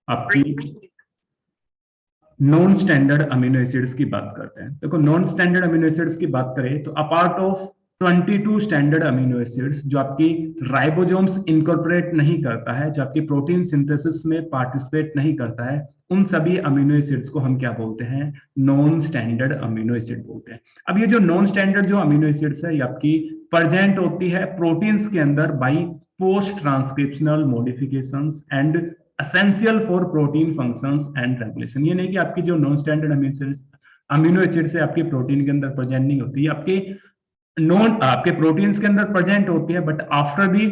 आपकी non standard amino acids की बात करते हैं। देखो, नॉन स्टैंडर्ड अमीनो एसिड्स की बात करें तो apart of 22 standard amino acids जो आपकी राइबोसोम्स इनकॉर्पोरेट नहीं करता है, जो आपकी प्रोटीन सिंथेसिस में पार्टिसिपेट नहीं करता है, उन सभी अमीनो एसिड्स को हम क्या बोलते हैं? नॉन स्टैंडर्ड अमीनो एसिड बोलते हैं। अब ये जो नॉन स्टैंडर्ड जो अमीनो एसिड्स है, ये आपकी प्रेजेंट होती है प्रोटीन्स के अंदर by post transcriptional modifications and essential for protein functions and regulation. ये नहीं कि आपकी जो नॉन स्टैंडर्ड अमीनो एसिड से आपकी प्रोटीन के अंदर प्रेजेंट नहीं होती है, आपके प्रोटीन्स के अंदर प्रेजेंट होती है, but after the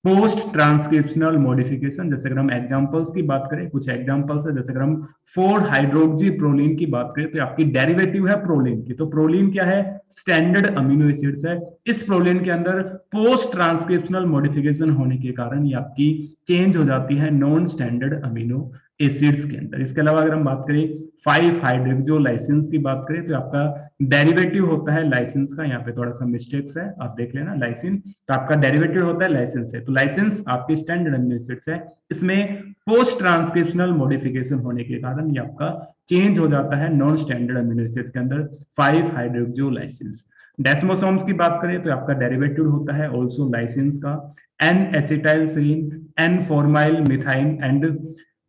post transcriptional modification. जैसे अगर हम एग्जांपल्स की बात करें, कुछ एग्जांपल्स है, जैसे अगर हम 4 हाइड्रोक्सी प्रोलीन की बात करें तो आपकी डेरिवेटिव है प्रोलीन की। तो प्रोलीन क्या है? स्टैंडर्ड अमीनो एसिड्स है। इस प्रोलीन के अंदर पोस्ट ट्रांसक्रिप्शनल मॉडिफिकेशन होने के कारण ये आपकी चेंज हो जाती है नॉन स्टैंडर्ड अमीनो एसिड्स के अंदर। इसके अलावा अगर हम बात करें 5 हाइड्रोक्सोलाइसिन्स की बात करें तो आपका डेरिवेटिव होता है लाइसिन्स का। यहाँ पे थोड़ा सा मिस्टेक्स है, आप देख लेना। लाइसिन तो आपका डेरिवेटिव होता है लाइसिन से। तो लाइसिन्स आपकी स्टैंडर्ड अमीनो एसिड्स है। इसमें पोस्ट ट्रांसक्रिप्शनल मॉडिफिकेशन होने के कारण ये आपका चेंज हो जाता है नॉन स्टैंडर्ड अमीनो एसिड के अंदर 5 हाइड्रोक्सोलाइसिन्स। डेस्मोसोम्स की बात करें तो आपका डेरिवेटिव होता है ऑल्सो लाइसिन्स का N acetyllysine, N formyl methionine and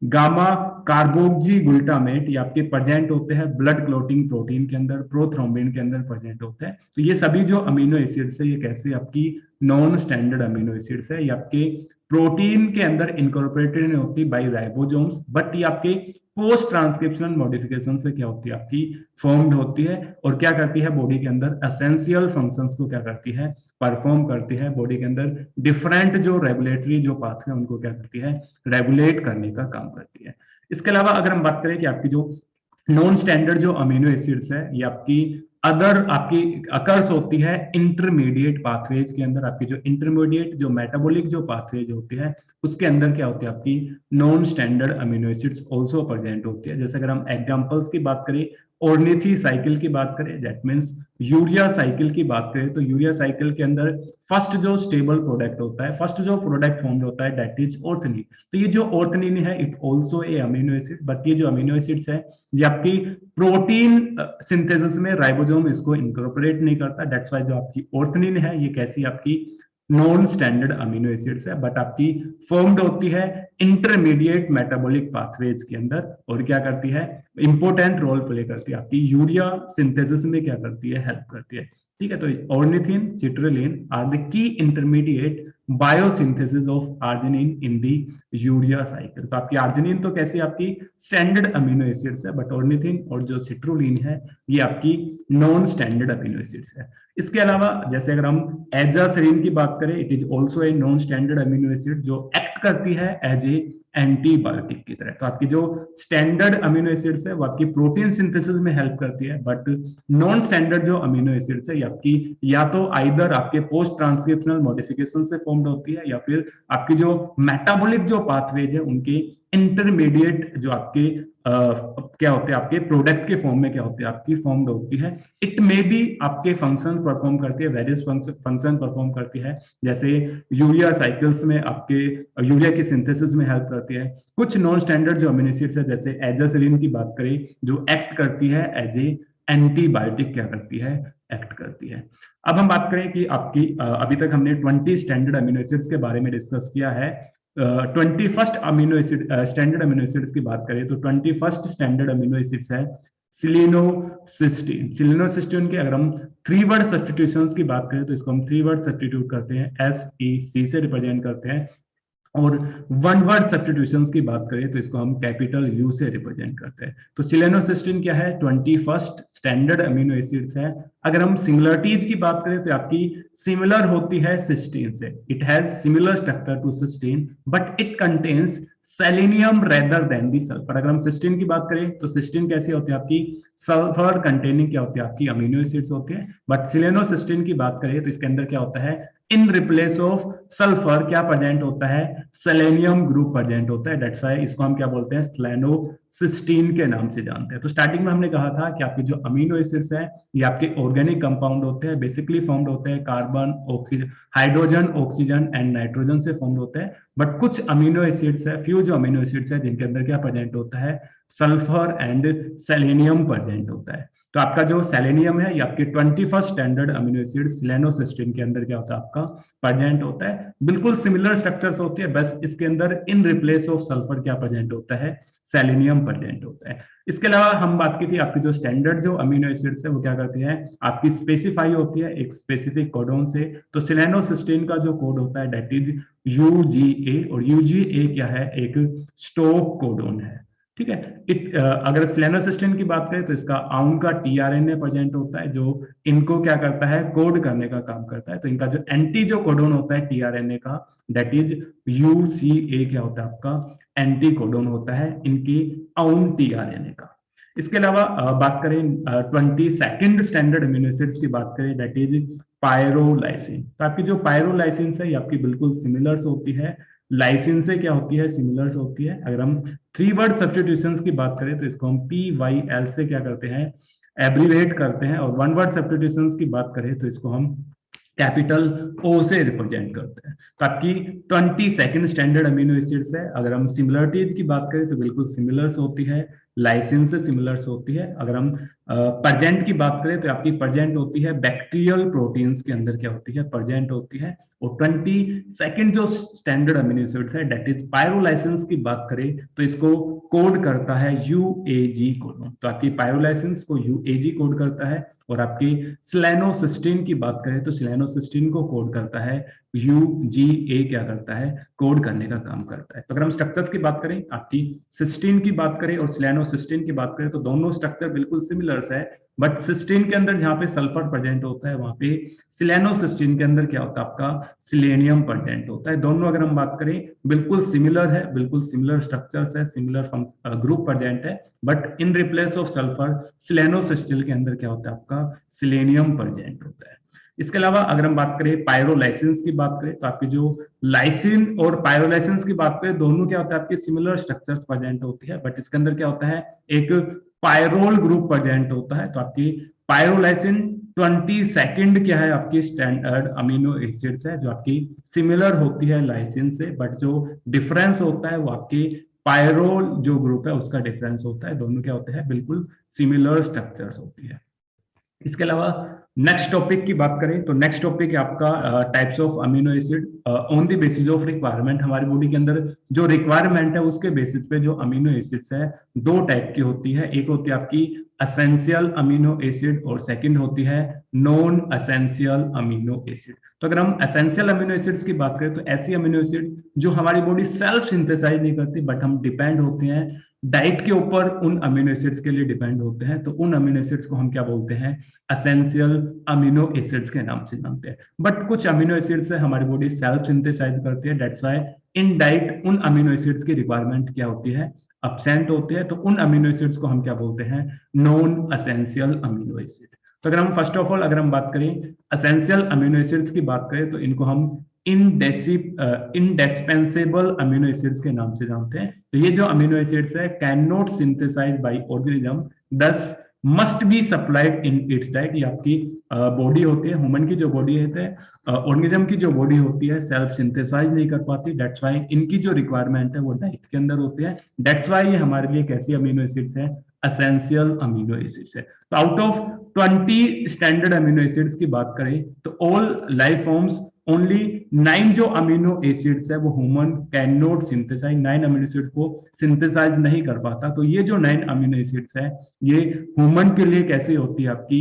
gamma carboxy glutamate. ये आपके प्रेजेंट होते हैं ब्लड क्लोटिंग प्रोटीन के अंदर, प्रोथ्रोम्बिन के अंदर प्रेजेंट होते हैं। तो ये सभी जो अमीनो एसिड्स है, ये कैसे आपकी नॉन स्टैंडर्ड अमीनो एसिड्स है। ये आपके प्रोटीन के अंदर इनकॉर्पोरेटेड नहीं होती बाय राइबोसोम्स, बट ये आपके पोस्ट ट्रांसक्रिप्शनल मॉडिफिकेशन से क्या होती है? आपकी फॉर्म्ड होती है और क्या करती है? बॉडी के अंदर एसेंशियल फंक्शंस को क्या करती है? परफॉर्म करती है। बॉडी के अंदर डिफरेंट जो रेगुलेटरी जो पाथवे उनको क्या करती है? रेगुलेट करने का काम करती है। इसके अलावा अगर हम बात करें कि आपकी जो नॉन स्टैंडर्ड जो अमीनो एसिड्स है, ये आपकी आपकी अकर्स होती है इंटरमीडिएट पाथवेज के अंदर। आपकी जो इंटरमीडिएट जो मेटाबॉलिक जो पाथवेज होती है, उसके अंदर क्या होती है? आपकी non standard amino acids also present होती है। जैसे अगर हम एग्जांपल्स की बात करें, ऑर्निथी साइकिल की बात करें, दैट मीन्स यूरिया साइकिल की बात करें, तो यूरिया साइकिल के अंदर फर्स्ट जो स्टेबल प्रोडक्ट होता है, फर्स्ट जो प्रोडक्ट फॉर्म होता है, दैट इज ऑर्थनीन। तो ये जो ऑर्थनीन है, it also a amino acid, but ये जो अमीनो एसिड्स है, ये आपकी प्रोटीन सिंथेसिस में राइबोसोम इसको इनकॉर्पोरेट नहीं करता। दैट्स वाई जो आपकी ऑर्थनीन है, ये कैसी आपकी नॉन स्टैंडर्ड अमीनो एसिड्स है, बट आपकी फॉर्म्ड होती है इंटरमीडिएट मेटाबॉलिक पाथवेज के अंदर और क्या करती है? इंपॉर्टेंट रोल प्ले करती है। आपकी यूरिया सिंथेसिस में क्या करती है? हेल्प करती है। ठीक है, तो ornithine, citrulline are the key intermediate biosynthesis of arginine in the urea cycle. तो आपकी आर्जिनिन तो कैसी आपकी स्टैंडर्ड अमीनो एसिड्स है, बट ऑर्निथिन और जो सिट्रुलिन है, ये आपकी नॉन स्टैंडर्ड अमीनो एसिड्स है। इसके अलावा जैसे अगर हम एजासेरिन की बात करें, it is also a non standard amino acid जो एक्ट करती है एज ए एंटीबायोटिक की तरह। तो आपकी जो स्टैंडर्ड अमीनो एसिड्स है वो आपकी प्रोटीन सिंथेसिस में हेल्प करती है, बट नॉन स्टैंडर्ड जो अमीनो एसिड्स है ये आपकी या तो आइदर आपके पोस्ट ट्रांसक्रिप्शनल मॉडिफिकेशन से फॉर्म्ड होती है, या फिर आपकी जो मेटाबॉलिक जो पाथवेज है उनके इंटरमीडिएट जो आपके क्या होते हैं? आपके प्रोडक्ट के फॉर्म में क्या होती है? आपकी फॉर्म्ड होती है। इट मे बी आपके फंक्शन परफॉर्म करती है, वेरियस फंक्शन परफॉर्म करती है। जैसे यूरिया साइकिल्स में आपके यूरिया की सिंथेसिस में हेल्प करती है। कुछ नॉन स्टैंडर्ड जो अमीनो एसिड्स है, जैसे एजासिलिन की बात करें, जो एक्ट करती है एज ए एंटीबायोटिक, क्या करती है? एक्ट करती है। अब हम बात करें कि आपकी अभी तक हमने 20 स्टैंडर्ड अमीनो एसिड्स के बारे में डिस्कस किया है। 21st amino acid standard amino acids की बात करें तो 21st स्टैंडर्ड अमीनो एसिड्स है सिलिनोसिस्टीन। सिलिनोसिस्टीन के अगर हम 3 वर्ड सब्स्टिट्यूशन की बात करें तो इसको हम 3 वर्ड सब्स्टिट्यूट करते हैं, SEC से रिप्रेजेंट करते हैं। और 1 वर्ड सब्स्टिट्यूशन की बात करें तो इसको हम कैपिटल U से रिप्रेजेंट करते हैं। तो सिलेनोसिस्टीन क्या है? 21st स्टैंडर्ड अमीनो एसिड्स है। अगर हम सिमिलरिटीज की बात करें तो आपकी सिमिलर होती है सिस्टीन से। It has similar structure to cysteine, but it contains selenium rather than the sulphur. अगर हम सिस्टीन की बात करें तो सिस्टीन कैसी होती है? आपकी सल्फर कंटेनिंग क्या होती है? आपकी अमीनो एसिड्स होती है। बट सिलेनोसिस्टीन की बात करें तो इसके अंदर क्या होता है? इन रिप्लेस ऑफ सल्फर क्या प्रेजेंट होता है, सेलेनियम ग्रुप प्रेजेंट होता है। दैट्स व्हाई इसको हम क्या बोलते हैं, सेलेनोसिस्टीन के नाम से जानते हैं। तो स्टार्टिंग में हमने कहा था कि आपके जो अमीनो एसिड्स है ये आपके ऑर्गेनिक कंपाउंड होते हैं, बेसिकली फॉर्म्ड होते हैं carbon, oxygen, hydrogen, oxygen and nitrogen से फॉर्म्ड होते हैं। बट कुछ अमीनो एसिड्स है, फ्यू जो अमीनो एसिड्स है जिनके अंदर क्या प्रेजेंट होता है, सल्फर एंड सेलेनियम प्रेजेंट होता है। तो आपका जो सेलेनियम है ये आपके 21st standard amino acid selenocysteine के अंदर क्या होता है, आपका प्रेजेंट होता है। बिल्कुल सिमिलर स्ट्रक्चर्स होती है, बस इसके अंदर इन रिप्लेस ऑफ सल्फर क्या प्रेजेंट होता है, सेलेनियम प्रेजेंट होता है। इसके अलावा हम बात की थी आपकी जो स्टैंडर्ड जो अमीनो एसिड्स है वो क्या करती है, आपकी स्पेसिफाई होती है एक स्पेसिफिक कोडोन से। तो सेलेनोसिस्टीन का जो कोड होता है दैट इज यूजीए, और यूजीए क्या है, एक स्टॉप कोडोन है। ठीक है। अगर सेलेनोसिस्टीन की बात करें तो इसका आउन का टीआरएनए प्रेजेंट होता है जो इनको क्या करता है, कोड करने का काम करता है। तो इनका जो एंटी जो कोडोन होता है टीआरएनए का दैट इज यूसीए क्या होता है, आपका एंटी कोडोन होता है इनकी आउन टीआरएनए का। इसके अलावा बात करें 22nd स्टैंडर्ड अमीनो एसिड्स की बात करें दैट इज पायरोलाइसिन। तो आपकी जो पायरोलाइसिन है ये आपकी बिल्कुल सिमिलर होती है लाइसिन से, क्या होती है, सिमिलर होती है। अगर हम 3 वर्ड सब्स्टिट्यूशन की बात करें तो इसको हम PYL से क्या करते हैं, एब्रीवेट करते हैं। और 1 वर्ड सब्स्टिट्यूशन की बात करें तो इसको हम कैपिटल ओ से रिप्रेजेंट करते हैं। तो आपकी 22nd स्टैंडर्ड अमीनो एसिड्स है। अगर हम सिमिलरिटीज की बात करें तो बिल्कुल सिमिलर्स होती है, लाइसिन से सिमिलर्स होती है। अगर हम प्रजेंट की बात करें तो आपकी प्रजेंट होती है बैक्टीरियल प्रोटीन्स के अंदर क्या होती है, प्रजेंट होती है। और 22nd जो स्टैंडर्ड अमीनो एसिड है दैट इज पायरोलाइसिन की बात करें तो इसको कोड करता है यूएजी कोड। तो आपकी पायरोलाइसिन को यूएजी कोड करता है। और आपकी सेलेनोसिस्टीन की बात करें तो सेलेनोसिस्टीन को कोड करता है यूजीए, क्या करता है, कोड करने का काम करता है। तो अगर हम स्ट्रक्चर्स की बात करें, आपकी सिस्टीन की बात करें और सेलेनोसिस्टीन की बात करें तो दोनों स्ट्रक्चर बिल्कुल सिमिलर है। बट सिस्टीन के अंदर जहां पे सल्फर प्रेजेंट होता है वहां पे सेलेनोसिस्टीन के अंदर क्या होता है, आपका सिलेनियम प्रेजेंट होता है। दोनों अगर हम बात करें बिल्कुल सिमिलर है, बिल्कुल सिमिलर स्ट्रक्चर्स है, सिमिलर ग्रुप प्रेजेंट है। But in replace of sulphur selenocysteine के अंदर क्या होता है, आपका सिलेनियम प्रेजेंट होता है। इसके अलावा अगर हम बात करें पायरोलाइसिन की बात करें तो आपकी जो लाइसिन और पायरोलाइसिन की बात करें दोनों क्या होता है, आपकी सिमिलर स्ट्रक्चर्स प्रेजेंट होती है। बट इसके अंदर क्या होता है, एक पायरोल ग्रुप प्रेजेंट होता है। तो आपकी पायरोलाइसिन 22nd क्या है, आपकी स्टैंडर्ड अमीनो एसिड्स है जो आपकी सिमिलर होती है लाइसिन से। बट जो डिफरेंस होता है वो आपकी पायरोल जो ग्रुप है उसका डिफरेंस होता है। दोनों क्या होते हैं, बिल्कुल सिमिलर स्ट्रक्चर्स होती है। इसके अलावा नेक्स्ट टॉपिक की बात करें तो नेक्स्ट टॉपिक है आपका types of amino acid on the basis of requirement. हमारी बॉडी के अंदर जो रिक्वायरमेंट है उसके बेसिस पे जो अमीनो एसिड्स है दो टाइप की होती है। एक होती है आपकी असेंशियल अमीनो एसिड और सेकंड होती है नॉन असेंशियल अमीनो एसिड। तो अगर हम असेंशियल अमीनो एसिड्स की बात करें तो ऐसी अमीनो एसिड जो हमारी बॉडी सेल्फ सिंथेसाइज नहीं करती बट हम डिपेंड होते हैं डाइट के ऊपर, उन अमीनो एसिड्स के लिए डिपेंड होते हैं। तो उन अमीनो एसिड्स को हम क्या बोलते हैं, असेंशियल अमीनो एसिड्स के नाम से जानते हैं। बट कुछ अमीनो एसिड्स है हमारी बॉडी सेल्फ सिंथेसाइज करती है, दैट्स व्हाई इन डाइट उन अमीनो एसिड्स की रिक्वायरमेंट क्या होती है, अब्सेंट होती है। तो उन अमीनो एसिड्स को हम क्या बोलते हैं, नॉन असेंशियल अमीनो एसिड। तो अगर हम फर्स्ट ऑफ ऑल अगर हम बात करें असेंशियल अमीनो एसिड्स की बात करें तो इनको हम इंडेस्पेंसेबल अमीनो एसिड्स के नाम से जानते हैं। तो ये जो अमीनो एसिड्स है can not synthesize by organism, thus must be supplied in its diet. ये आपकी बॉडी होती है, ह्यूमन की जो बॉडी है, ऑर्गेनिज्म की जो बॉडी होती है सेल्फ सिंथेसाइज नहीं कर पाती, दैट्स व्हाई इनकी जो रिक्वायरमेंट है वो डाइट के अंदर होती है। दैट्स व्हाई ये हमारे लिए कैसी अमीनो एसिड्स है, असेंशियल अमीनो एसिड्स है। तो out of 20 standard amino acids की बात करें तो ऑल लाइफ फॉर्म्स ओनली 9 जो अमीनो एसिड्स है वो human can not synthesise, 9 amino acids को सिंथेसाइज नहीं कर पाता। तो ये जो 9 अमीनो एसिड्स है ये ह्यूमन के लिए कैसे होती है, आपकी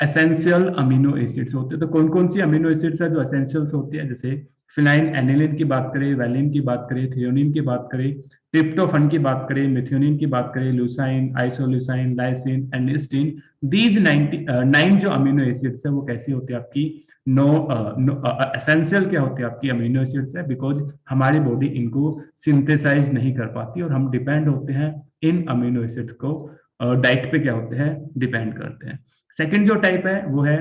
एसेंशियल अमीनो एसिड्स होते हैं। तो कौन कौन सी अमीनो एसिड्स है जो एसेंशियल्स होती है, जैसे फिनाइल एनिलिन की बात करें, वैलिन की बात करें, थ्रियोनिन की बात करें, ट्रिप्टोफन की बात करें, मिथ्योनिन की बात करें, ल्यूसाइन, आइसोल्यूसाइन, लाइसिन एंड हिस्टीन, दीज 9 जो अमीनो एसिड्स है वो कैसी होती है, आपकी एसेंशियल क्या होती है, आपकी अमीनो एसिड्स है, बिकॉज हमारी बॉडी इनको सिंथेसाइज नहीं कर पाती और हम डिपेंड होते हैं इन अमीनो एसिड्स को डाइट पे क्या होते हैं, डिपेंड करते हैं। सेकंड जो टाइप है वो है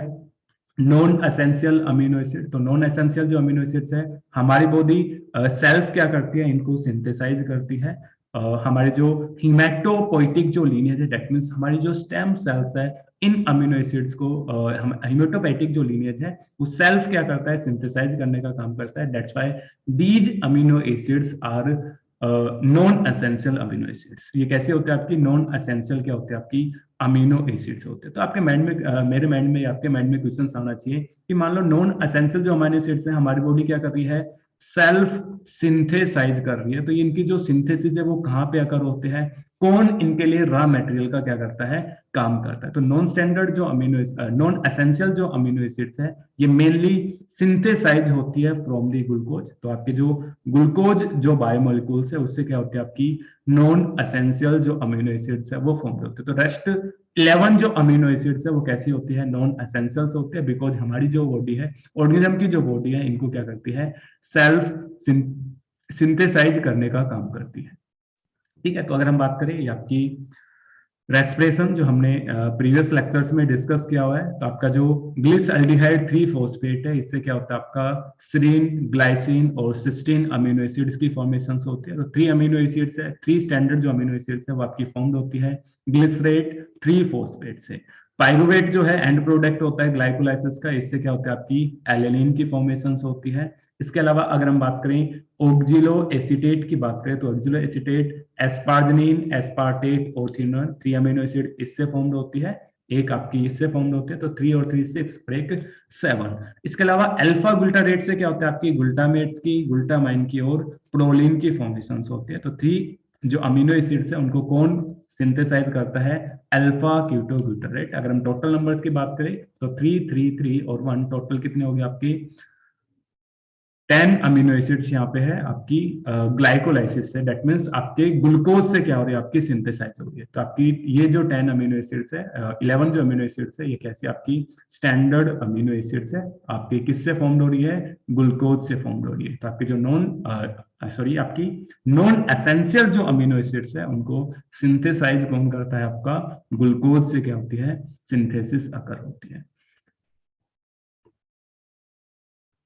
नॉन एसेंशियल अमीनो एसिड, तो नॉन एसेंशियल जो अमीनो एसिड्स है हमारी बॉडी सेल्फ क्या करती है, इनको सिंथेसाइज करती है। हमारे जो हिमेटोपोइटिक जो लीनियज है, दैट मीन्स हमारी जो स्टेम सेल्स है इन अमीनो एसिड्स को, हम हिमेटोपोइटिक जो लीनियज है वो सेल्फ क्या करता है, सिंथेसाइज करने का काम करता है। That's why these amino acids are non essential amino acids. ये कैसे होते हैं आपकी नॉन एसेंशियल, क्या होते हैं आपकी अमीनो एसिड्स होते हैं। तो आपके माइंड में मेरे माइंड में, आपके माइंड में क्वेश्चन आना चाहिए कि मान लो नॉन एसेंशियल जो अमीनो एसिड्स हैं हमारी बॉडी क्या कर रही है, सेल्फ सिंथेसाइज कर रही है। तो इनकी जो सिंथेसिस है वो कहाँ पे आकर होते हैं, कौन इनके लिए रॉ मटेरियल का क्या करता है, काम करता है। तो नॉन स्टैंडर्ड जो अमीनो नॉन एसेंशियल जो अमीनो एसिड्स है ये मेनली सिंथेसाइज होती है फ्रॉम दी ग्लूकोज। तो आपके जो ग्लूकोज जो बायोमोलिक्यूल्स है उससे क्या होती है आपकी नॉन एसेंशियल जो अमीनो एसिड्स है वो फॉर्म होते हैं। तो रेस्ट 11 जो अमीनो एसिड्स है वो कैसी होती है, नॉन एसेंशियल्स होते हैं, बिकॉज हमारी जो बॉडी है, ऑर्गेनिज्म की जो बॉडी है, इनको क्या करती है, सेल्फ सिंथेसाइज करने का काम करती है। ठीक है, तो अगर हम बात करें ये आपकी रेस्पिरेशन जो हमने प्रीवियस लेक्चर्स में डिस्कस किया हुआ है, तो आपका जो ग्लिसल्डिहाइड 3 फॉस्फेट है, इससे क्या होता है आपका सीरीन, ग्लाइसिन और सिस्टीन अमीनो एसिड्स की फॉर्मेशन होती है। तो 3 अमीनो एसिड्स है, 3 स्टैंडर्ड जो अमीनो एसिड्स है वो आपकी फॉर्म होती है ग्लिसरेट 3 फॉस्फेट से। पायरुवेट जो है एंड प्रोडक्ट होता है ग्लाइकोलाइसिस का, इससे क्या होता है आपकी एलेनिन की फॉर्मेशन होती है। इसके अलावा अगर हम बात करें ऑक्जिलो एसिटेट की बात करें, तो ऑक्जिलो एसिटेट एस्पार्जिनिन, एस्पार्टेट और थिनोन 3 अमीनो एसिड इससे फॉर्म्ड होती है, एक आपकी इससे फॉर्म्ड होती है। तो 3 और 3 6 ब्रेक 7। इसके अलावा अल्फा ग्लूटारेट से क्या होता है आपकी ग्लूटामेट्स की, ग्लूटामाइन की और प्रोलिन की फॉर्मेशन होती है। तो 3 जो अमीनो एसिड्स है उनको कौन सिंथेसाइज करता है, अल्फा कीटोग्लूटारेट। अगर हम टोटल नंबर्स की बात करें तो 3 3 3 और 1 टोटल कितने हो गए आपके 10 अमीनो एसिड्स यहाँ पे है आपकी ग्लाइकोलाइसिस से। दैट मीन्स आपके ग्लूकोज से क्या हो रही है, आपकी सिंथेसाइज हो रही है। तो आपकी ये जो 10 अमीनो एसिड्स है, 11 जो अमीनो एसिड्स है, ये कैसी आपकी स्टैंडर्ड अमीनो एसिड्स है, आपकी किससे फॉर्म हो रही है, ग्लूकोज से फॉर्म हो रही है। तो आपकी जो आपकी नॉन एसेंशियल जो अमीनो एसिड्स है उनको सिंथेसाइज कौन करता है, आपका ग्लूकोज से क्या होती है, सिंथेसिस अकर होती है।